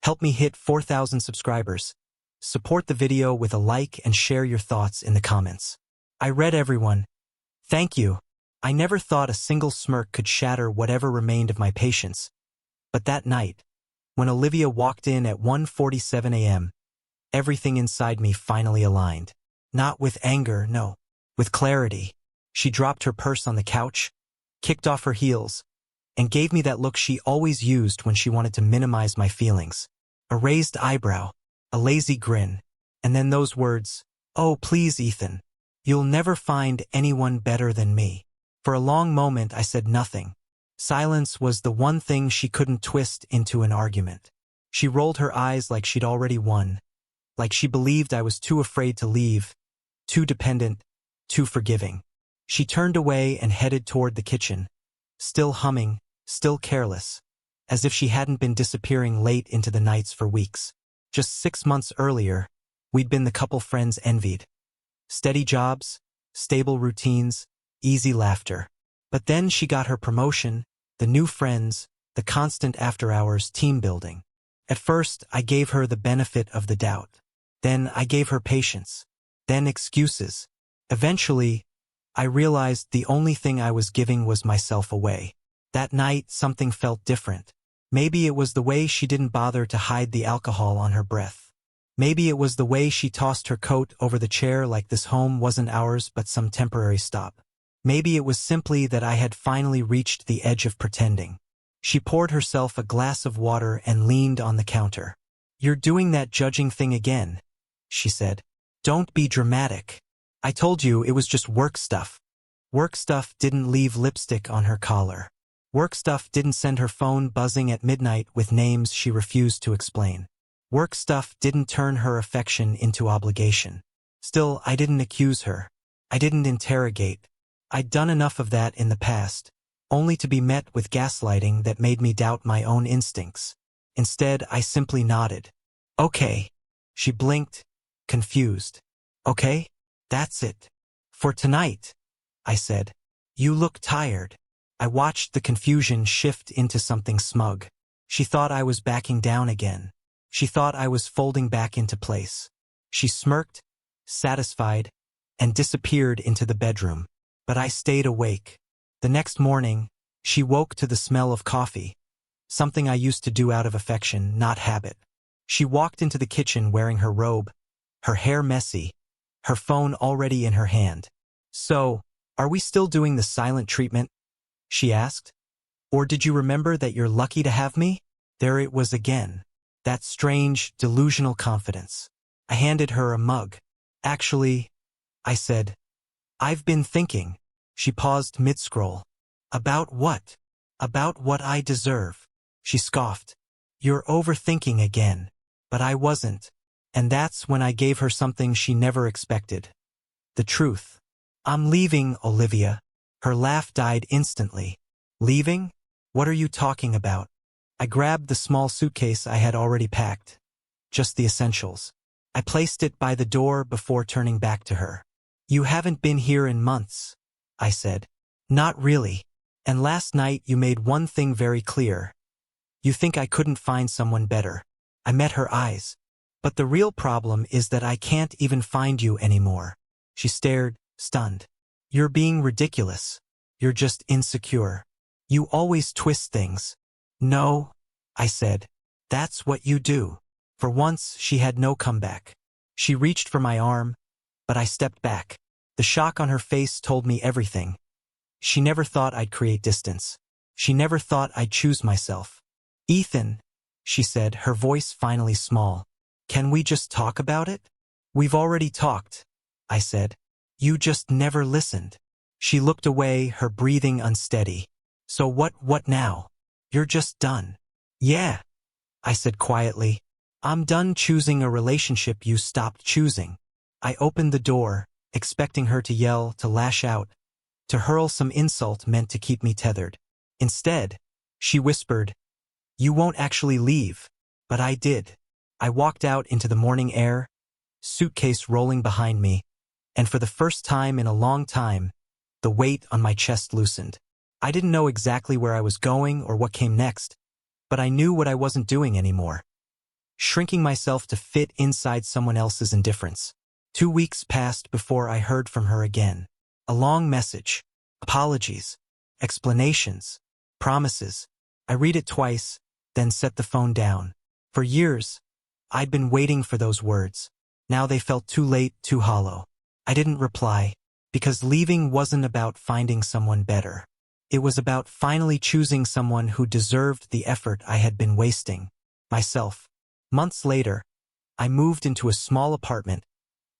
Help me hit 4,000 subscribers. Support the video with a like and share your thoughts in the comments. I read everyone. Thank you. I never thought a single smirk could shatter whatever remained of my patience. But that night, when Olivia walked in at 1:47 a.m., everything inside me finally aligned. Not with anger, no, with clarity. She dropped her purse on the couch, kicked off her heels, and gave me that look she always used when she wanted to minimize my feelings. A raised eyebrow, a lazy grin, and then those words, "Oh, please, Ethan. You'll never find anyone better than me." For a long moment, I said nothing. Silence was the one thing she couldn't twist into an argument. She rolled her eyes like she'd already won, like she believed I was too afraid to leave, too dependent, too forgiving. She turned away and headed toward the kitchen, still humming, still careless, as if she hadn't been disappearing late into the nights for weeks. Just 6 months earlier, we'd been the couple friends envied. Steady jobs, stable routines, easy laughter. But then she got her promotion, the new friends, the constant after-hours team building. At first, I gave her the benefit of the doubt. Then I gave her patience. Then excuses. Eventually, I realized the only thing I was giving was myself away. That night, something felt different. Maybe it was the way she didn't bother to hide the alcohol on her breath. Maybe it was the way she tossed her coat over the chair like this home wasn't ours but some temporary stop. Maybe it was simply that I had finally reached the edge of pretending. She poured herself a glass of water and leaned on the counter. "You're doing that judging thing again," she said. "Don't be dramatic. I told you it was just work stuff." Work stuff didn't leave lipstick on her collar. Work stuff didn't send her phone buzzing at midnight with names she refused to explain. Work stuff didn't turn her affection into obligation. Still, I didn't accuse her. I didn't interrogate. I'd done enough of that in the past, only to be met with gaslighting that made me doubt my own instincts. Instead, I simply nodded. "Okay." She blinked, confused. "Okay? That's it. For tonight," I said. "You look tired." I watched the confusion shift into something smug. She thought I was backing down again. She thought I was folding back into place. She smirked, satisfied, and disappeared into the bedroom. But I stayed awake. The next morning, she woke to the smell of coffee, something I used to do out of affection, not habit. She walked into the kitchen wearing her robe, her hair messy, her phone already in her hand. "So, are we still doing the silent treatment?" she asked. "Or did you remember that you're lucky to have me?" There it was again. That strange, delusional confidence. I handed her a mug. "Actually," I said, "I've been thinking." She paused mid-scroll. "About what?" "About what I deserve." She scoffed. "You're overthinking again." But I wasn't. And that's when I gave her something she never expected. The truth. "I'm leaving, Olivia." Her laugh died instantly. "Leaving? What are you talking about?" I grabbed the small suitcase I had already packed. Just the essentials. I placed it by the door before turning back to her. "You haven't been here in months," I said. "Not really. And last night you made one thing very clear. You think I couldn't find someone better." I met her eyes. "But the real problem is that I can't even find you anymore." She stared, stunned. "You're being ridiculous. You're just insecure. You always twist things." "No," I said. "That's what you do." For once, she had no comeback. She reached for my arm, but I stepped back. The shock on her face told me everything. She never thought I'd create distance. She never thought I'd choose myself. "Ethan," she said, her voice finally small. "Can we just talk about it?" "We've already talked," I said. "You just never listened." She looked away, her breathing unsteady. "So what now? You're just done." "Yeah," I said quietly. "I'm done choosing a relationship you stopped choosing." I opened the door, expecting her to yell, to lash out, to hurl some insult meant to keep me tethered. Instead, she whispered, "You won't actually leave." But I did. I walked out into the morning air, suitcase rolling behind me, and for the first time in a long time, the weight on my chest loosened. I didn't know exactly where I was going or what came next, but I knew what I wasn't doing anymore. shrinking myself to fit inside someone else's indifference. 2 weeks passed before I heard from her again. A long message, apologies, explanations, promises. I read it twice, then set the phone down. For years, I'd been waiting for those words. Now they felt too late, too hollow. I didn't reply, because leaving wasn't about finding someone better. It was about finally choosing someone who deserved the effort I had been wasting. Myself. Months later, I moved into a small apartment,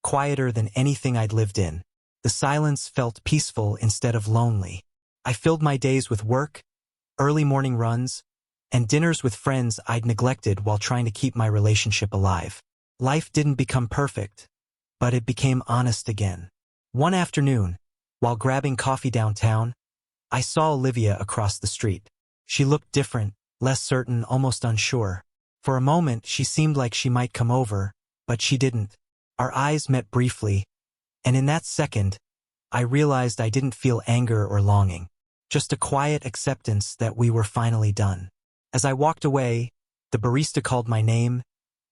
quieter than anything I'd lived in. The silence felt peaceful instead of lonely. I filled my days with work, early morning runs, and dinners with friends I'd neglected while trying to keep my relationship alive. Life didn't become perfect, but it became honest again. One afternoon, while grabbing coffee downtown, I saw Olivia across the street. She looked different, less certain, almost unsure. For a moment, she seemed like she might come over, but she didn't. Our eyes met briefly, and in that second, I realized I didn't feel anger or longing, just a quiet acceptance that we were finally done. As I walked away, the barista called my name,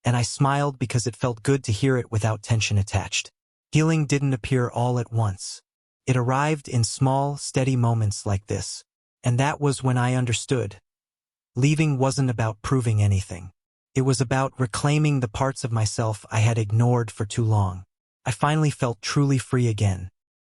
and I smiled because it felt good to hear it without tension attached. Healing didn't appear all at once. It arrived in small, steady moments like this, and that was when I understood. Leaving wasn't about proving anything. It was about reclaiming the parts of myself I had ignored for too long. I finally felt truly free again.